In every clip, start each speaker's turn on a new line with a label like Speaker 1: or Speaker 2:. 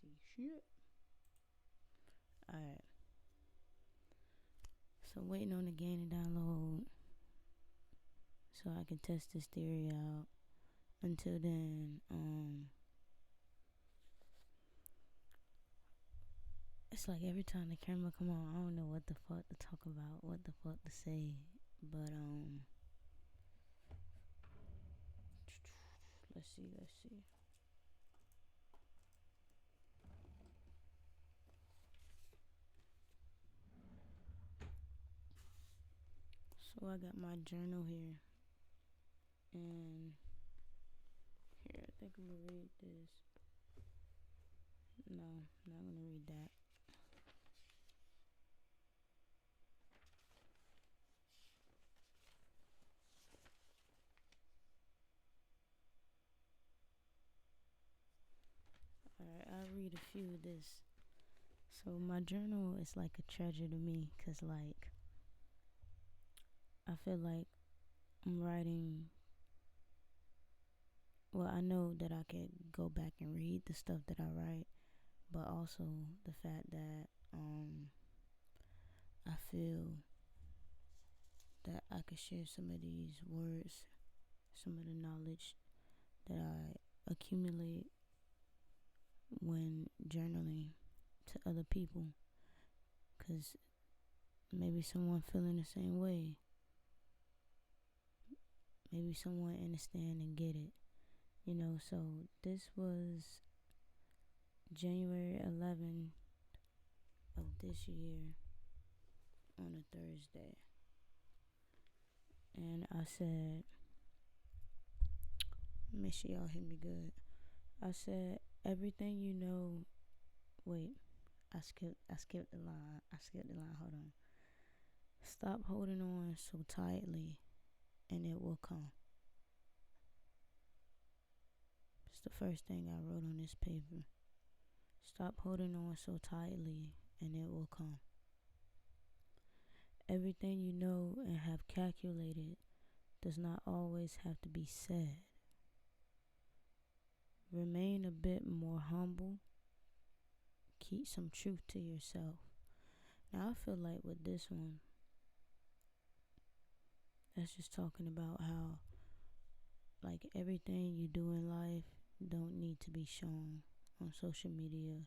Speaker 1: see shit. Alright. So waiting on the game to download so I can test this theory out. Until then, it's like every time the camera come on, I don't know what the fuck to talk about, what the fuck to say. But let's see. So I got my journal here, and here I think I'm gonna read this. No, not gonna read that. Alright, I'll read a few of this. So my journal is like a treasure to me, cause like I feel like I'm writing. Well, I know that I could go back and read the stuff that I write, but also the fact that I feel that I could share some of these words, some of the knowledge that I accumulate when journaling to other people, because maybe someone feeling the same way, maybe someone understand and get it, so this was January 11th of this year on a Thursday, and I said, make sure y'all hear me good. I said, everything you know. Wait, I skipped the line. Hold on. Stop holding on so tightly, and it will come. It's the first thing I wrote on this paper. Stop holding on so tightly, and it will come. Everything you know and have calculated does not always have to be said. Remain a bit more humble. Keep some truth to yourself. Now I feel like with this one, that's just talking about how like everything you do in life don't need to be shown on social media.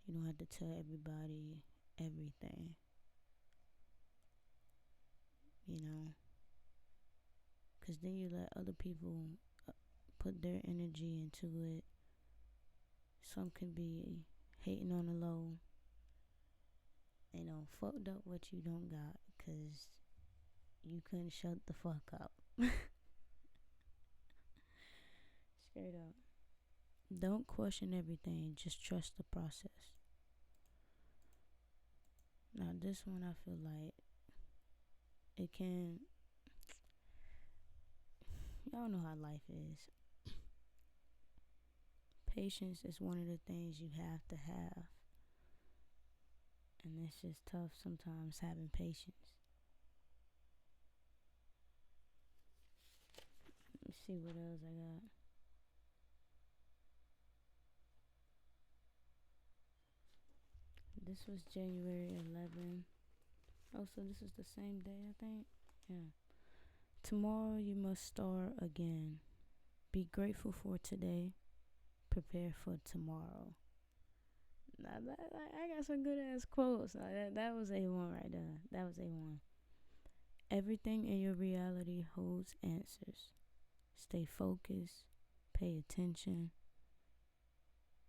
Speaker 1: You don't have to tell everybody everything, because then you let other people put their energy into it. Some can be hating on the low, fucked up what you don't got because you couldn't shut the fuck up. Straight up. Don't question everything, just trust the process. Now this one I feel like it can, y'all know how life is. Patience is one of the things you have to have, and it's just tough sometimes having patience. Let me see what else I got. This was January 11th. Oh, so this is the same day, I think. Yeah. Tomorrow you must start again. Be grateful for today. Prepare for tomorrow. Now I got some good ass quotes. That was A1 right there. That was A1. Everything in your reality holds answers. Stay focused. Pay attention.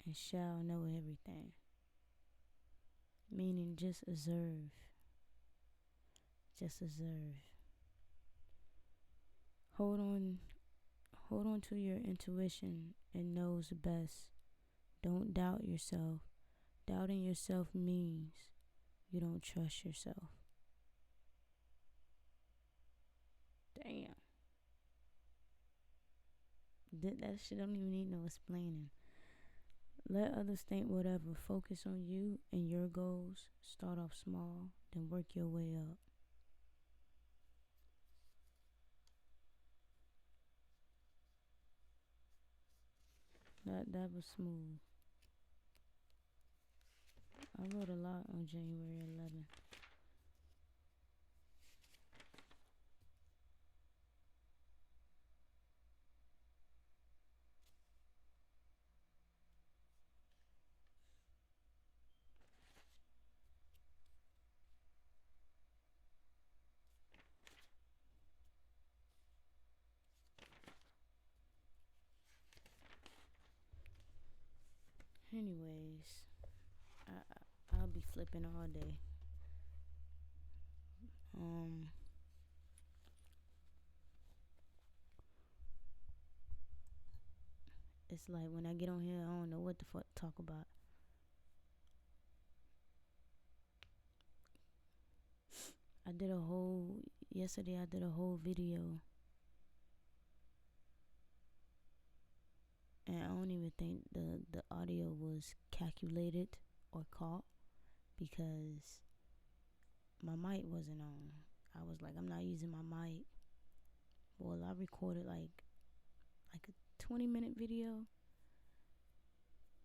Speaker 1: And shall know everything. Meaning just observe. Just observe. Hold on to your intuition. It knows best. Don't doubt yourself. Doubting yourself means you don't trust yourself. Damn. That shit don't even need no explaining. Let others think whatever. Focus on you and your goals. Start off small, then work your way up. That was smooth. I wrote a lot on January 11th. Anyways, I'll be flipping all day. Um, it's like when I get on here, I don't know what the fuck to talk about. Yesterday I did a whole video, and I don't even think the audio was calculated or caught because my mic wasn't on. I was like, I'm not using my mic. Well, I recorded like a 20-minute video,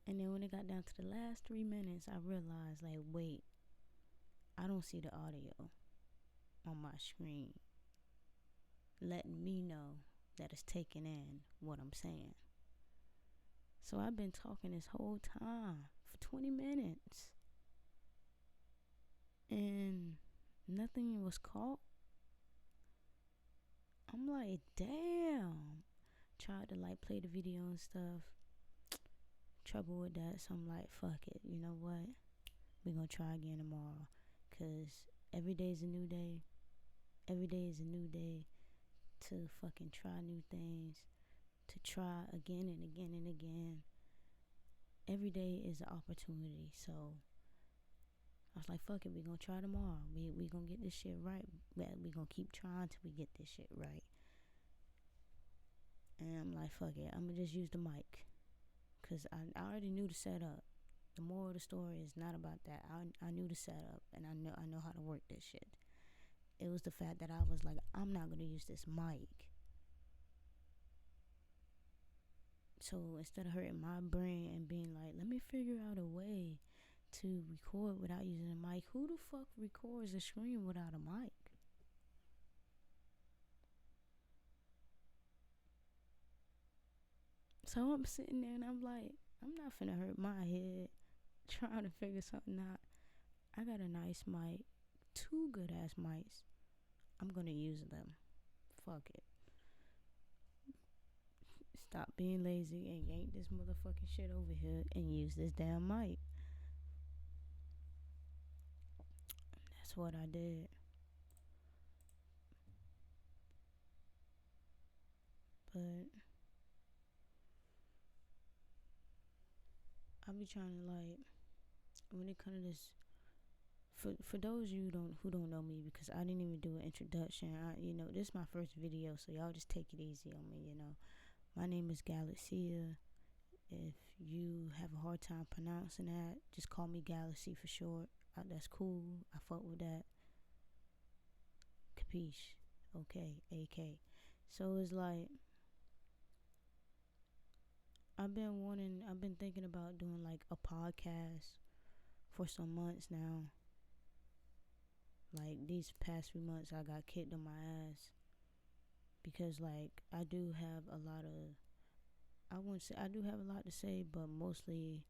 Speaker 1: and then when it got down to the last 3 minutes, I realized, like, wait, I don't see the audio on my screen letting me know that it's taking in what I'm saying. So I've been talking this whole time for 20 minutes and nothing was caught. I'm like, damn. Tried to like play the video and stuff. Trouble with that, so I'm like, fuck it. You know what? We're gonna try again tomorrow. Cause every day is a new day. Every day is a new day to fucking try new things. To try again and again and again. Every day is an opportunity. So I was like, fuck it, we gonna try tomorrow. We gonna get this shit right. We gonna keep trying till we get this shit right. And I'm like, fuck it, I'm gonna just use the mic. Cause I already knew the setup. The moral of the story is not about that. I knew the setup, and I know how to work this shit. It was the fact that I was like, I'm not gonna use this mic. So instead of hurting my brain and being like, let me figure out a way to record without using a mic. Who the fuck records a screen without a mic? So I'm sitting there and I'm like, I'm not finna hurt my head trying to figure something out. I got a nice mic, 2 good ass mics. I'm gonna use them. Fuck it. Stop being lazy and yank this motherfucking shit over here and use this damn mic. That's what I did. But I be trying to like, when it comes to this, for those of you who don't know me, because I didn't even do an introduction. This is my first video, so y'all just take it easy on me. My name is GALAXIYAH. If you have a hard time pronouncing that, just call me Galaxy for short. That's cool. I fuck with that. Capiche? Okay, AK. So it's like, I've been thinking about doing like a podcast for some months now. Like these past few months, I got kicked on my ass because like I do have a lot of, I wouldn't say I do have a lot to say, but mostly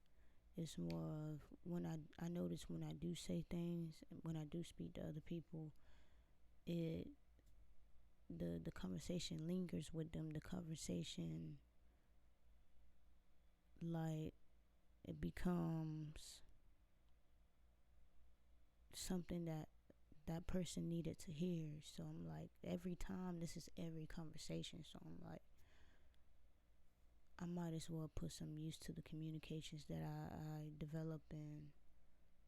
Speaker 1: it's more of when I notice when I do say things, when I do speak to other people, it the conversation lingers with them. The conversation, like, it becomes something that person needed to hear. So I'm like, every time, this is every conversation. So I'm like, I might as well put some use to the communications that I develop in,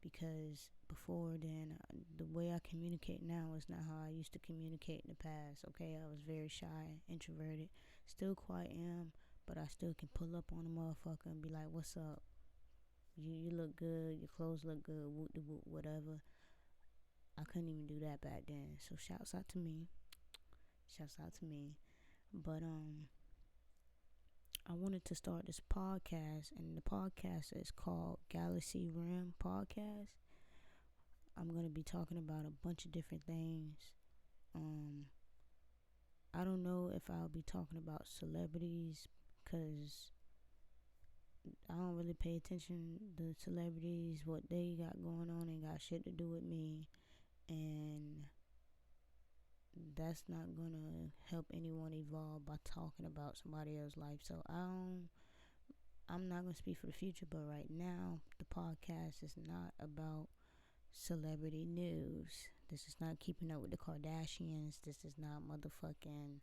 Speaker 1: because before then, the way I communicate now is not how I used to communicate in the past. Okay, I was very shy, introverted, still quite am, but I still can pull up on a motherfucker and be like, what's up? You look good, your clothes look good, whoop de whoop, whatever. I couldn't even do that back then. So shouts out to me. But I wanted to start this podcast, and the podcast is called Galaxy Rim Podcast. I'm going to be talking about a bunch of different things. Um, I don't know if I'll be talking about celebrities because I don't really pay attention to celebrities. What they got going on ain't got shit to do with me, and that's not gonna help anyone evolve by talking about somebody else's life. So I'm not gonna speak for the future, but right now the podcast is not about celebrity news. This is not keeping up with the Kardashians. This is not motherfucking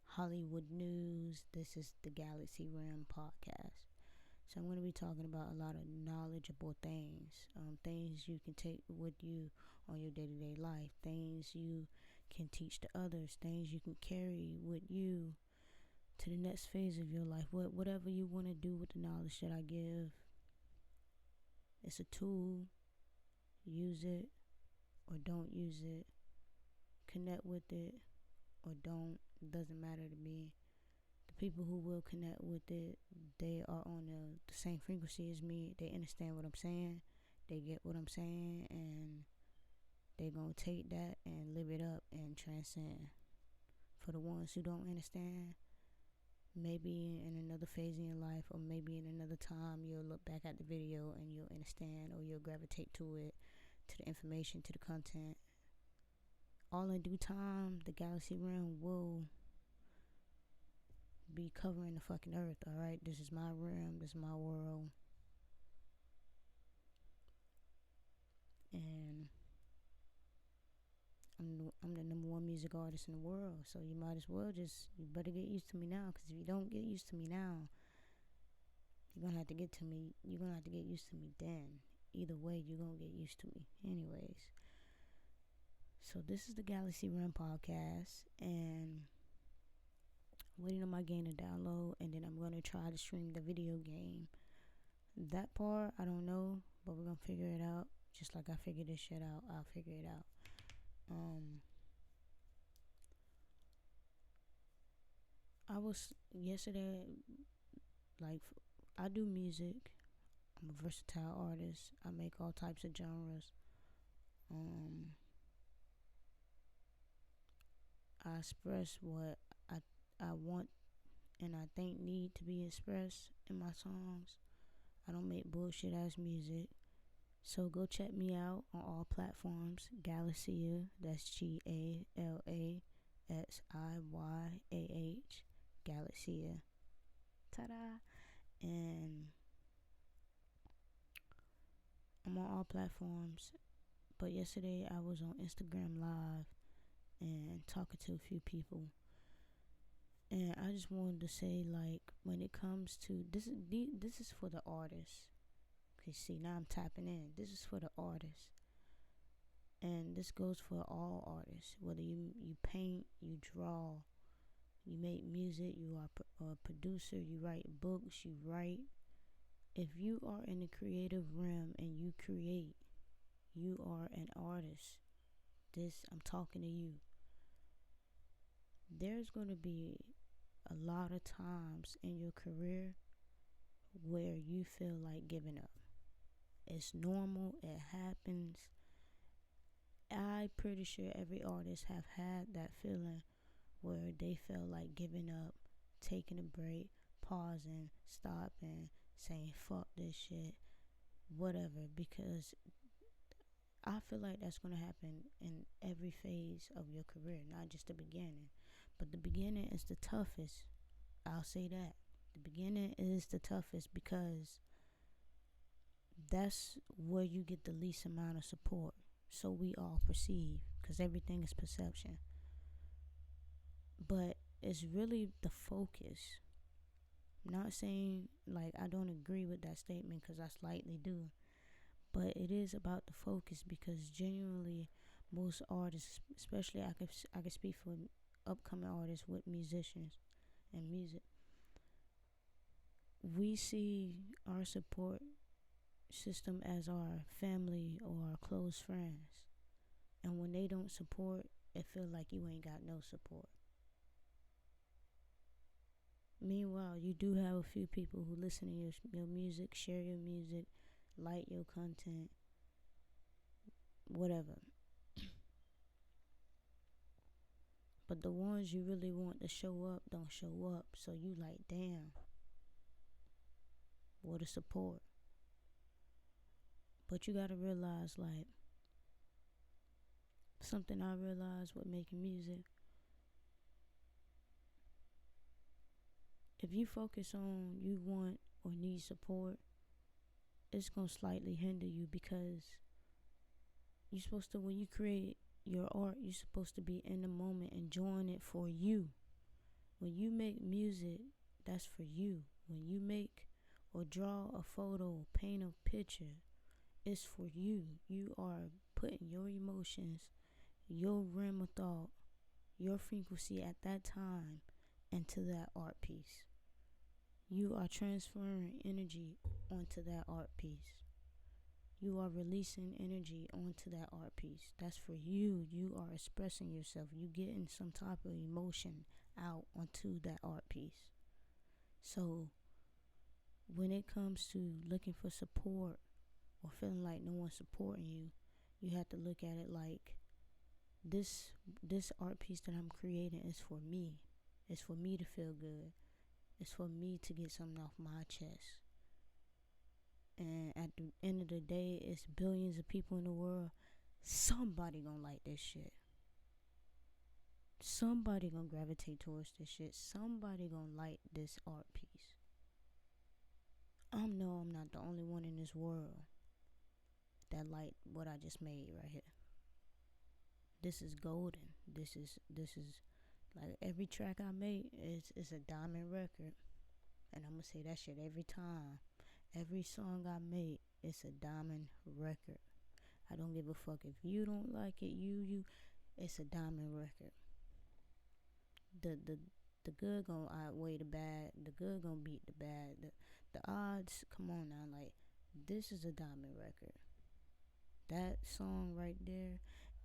Speaker 1: Hollywood news. This is the Galaxy Rim podcast. So I'm going to be talking about a lot of knowledgeable things, things you can take with you on your day-to-day life, things you can teach to others, things you can carry with you to the next phase of your life. Whatever you want to do with the knowledge that I give, it's a tool. Use it or don't use it. Connect with it or don't. It doesn't matter to me. The people who will connect with it, they are on the same frequency as me. They understand what I'm saying. They get what I'm saying, and they gonna take that and live it up and transcend. For the ones who don't understand, maybe in another phase in your life, or maybe in another time, you'll look back at the video and you'll understand, or you'll gravitate to it, to the information, to the content. All in due time, the Galaxy Rim will be covering the fucking earth. Alright, this is my realm, this is my world, and I'm the number one music artist in the world. So you might as well you better get used to me now, because if you don't get used to me now, you're gonna have to get used to me then. Either way, you're gonna get used to me anyways. So this is the Galaxy Rim podcast, and waiting on my game to download, and then I'm gonna try to stream the video game. That part I don't know, but we're gonna figure it out. Just like I figured this shit out, I'll figure it out. I was yesterday, like, I do music. I'm a versatile artist. I make all types of genres. I express what I want and I think need to be expressed in my songs. I don't make bullshit ass music. So go check me out on all platforms. GALAXIYAH, that's GALAXIYAH, GALAXIYAH. Ta-da! And I'm on all platforms. But yesterday I was on Instagram Live and talking to a few people. And I just wanted to say, like, when it comes to this is for the artists. Okay, see, now I'm tapping in. This is for the artists. And this goes for all artists. Whether you paint, you draw, you make music, you are a producer, you write books, you write. If you are in the creative realm and you create, you are an artist. I'm talking to you. There's going to be a lot of times in your career where you feel like giving up. It's normal. It happens. I'm pretty sure every artist have had that feeling where they feel like giving up, taking a break, pausing, stopping, saying fuck this shit, whatever, because I feel like that's going to happen in every phase of your career, not just the beginning. But the beginning is the toughest. I'll say that. The beginning is the toughest because that's where you get the least amount of support. So we all perceive, because everything is perception. But it's really the focus. I'm not saying, like, I don't agree with that statement, because I slightly do. But it is about the focus, because genuinely most artists, especially I could speak for upcoming artists with musicians and music, we see our support system as our family or our close friends. And when they don't support, it feels like you ain't got no support. Meanwhile, you do have a few people who listen to your music, share your music, like your content, whatever. But the ones you really want to show up don't show up. So you like, damn, what a support. But you gotta realize, like, something I realized with making music. If you focus on you want or need support, it's gonna slightly hinder you, because you're supposed to, when you create your art, you're supposed to be in the moment, enjoying it for you. When you make music, that's for you. When you make or draw a photo, paint a picture, it's for you. You are putting your emotions, your realm of thought, your frequency at that time into that art piece. You are transferring energy onto that art piece. You are releasing energy onto that art piece. That's for you. You are expressing yourself. You getting some type of emotion out onto that art piece. So when it comes to looking for support or feeling like no one's supporting you, you have to look at it like, this art piece that I'm creating is for me. It's for me to feel good. It's for me to get something off my chest. And at the end of the day, it's billions of people in the world. Somebody gonna like this shit. Somebody gonna gravitate towards this shit. Somebody gonna like this art piece. I know I'm not the only one in this world that like what I just made right here. This is golden. This is like, every track I make is a diamond record. And I'm gonna say that shit every time. Every song I make, it's a diamond record. I don't give a fuck if you don't like it. It's a diamond record. The good gonna outweigh the bad. The good gonna beat the bad. The odds, come on now, like, this is a diamond record. That song right there,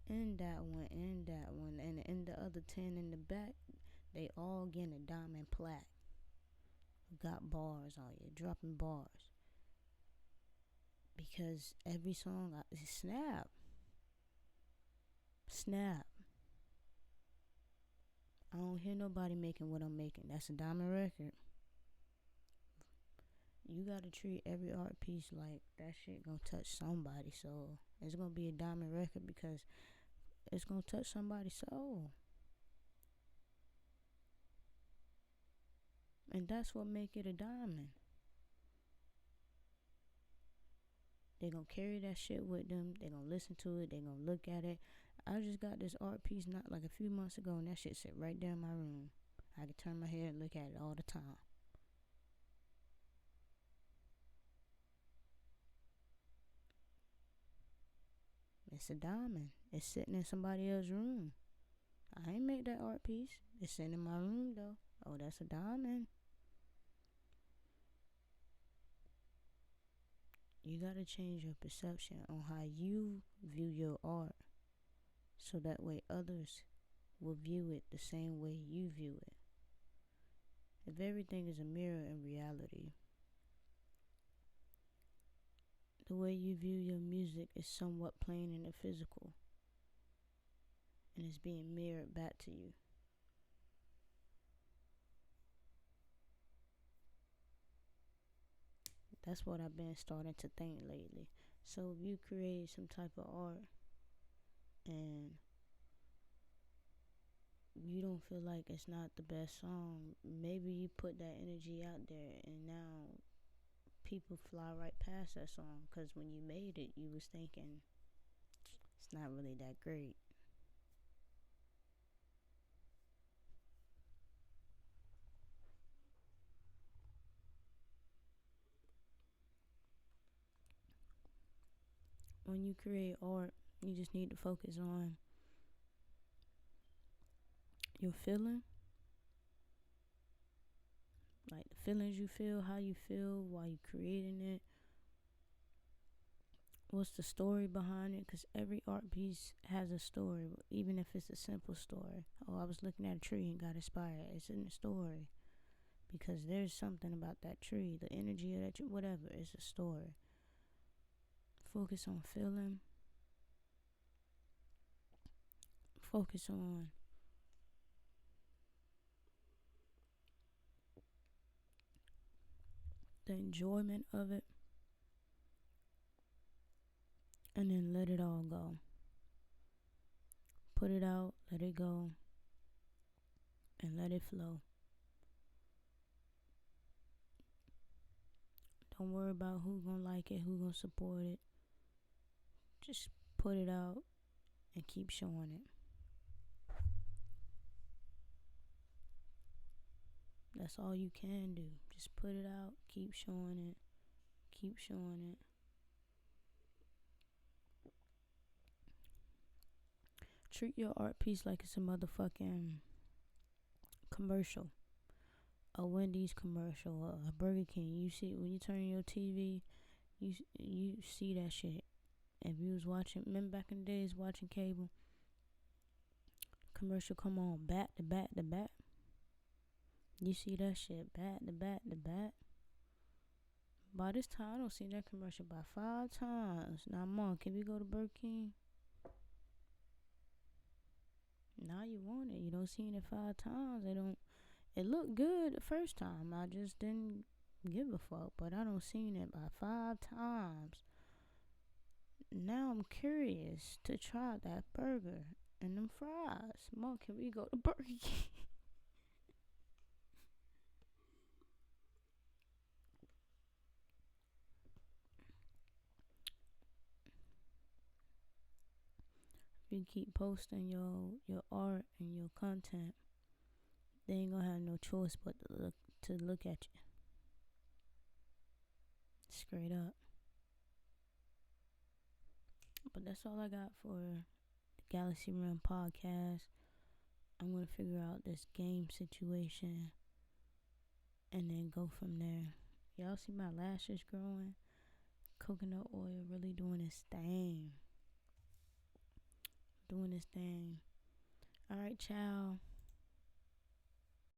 Speaker 1: and that one, and the other 10 in the back, they all getting a diamond plaque. Got bars on you, dropping bars. Because every song, snap. I don't hear nobody making what I'm making. That's a diamond record. You gotta treat every art piece like that shit gonna touch somebody. So it's gonna be a diamond record because it's gonna touch somebody's soul. And that's what make it a diamond. They gonna carry that shit with them. They gonna listen to it. They gonna look at it. I just got this art piece not like a few months ago, and that shit sit right there in my room. I can turn my head and look at it all the time. It's a diamond. It's sitting in somebody else's room. I ain't make that art piece. It's sitting in my room though. Oh, that's a diamond. You gotta change your perception on how you view your art, so that way others will view it the same way you view it. If everything is a mirror in reality, the way you view your music is somewhat plain in the physical, and it's being mirrored back to you. That's what I've been starting to think lately. So if you create some type of art and you don't feel like it's not the best song, maybe you put that energy out there and now people fly right past that song, because when you made it, you was thinking it's not really that great. When you create art, you just need to focus on your feeling, like the feelings you feel, how you feel while you creating it. What's the story behind it? Because every art piece has a story, even if it's a simple story. Oh, I was looking at a tree and got inspired. It's in the story. because there's something about that tree, the energy of that tree, whatever. It's a story. Focus on feeling. Focus on the enjoyment of it, and then let it all go. Put it out, let it go, and let it flow. Don't worry about who's gonna like it, who's gonna support it. Just put it out and keep showing it. That's all you can do. Just put it out, keep showing it, keep showing it. Treat your art piece like it's a motherfucking commercial. A Wendy's commercial, a Burger King. You see, when you turn your TV, you see that shit. If you was watching, remember back in the days watching cable, commercial come on, back to back to back. You see that shit, back to back to back. By this time, I don't see that commercial by 5 times. Now, Mom, can we go to Burger King? Now you want it. You don't see it 5 times. It looked good the first time. I just didn't give a fuck. But I don't seen it by 5 times. Now I'm curious to try that burger and them fries. Mom, can we go to Burger King? If you keep posting your art and your content, they ain't gonna have no choice but to look at you. Straight up. But that's all I got for the Galaxy Realm podcast. I'm gonna figure out this game situation and then go from there. Y'all see my lashes growing? Coconut oil really doing its thing. Alright, ciao.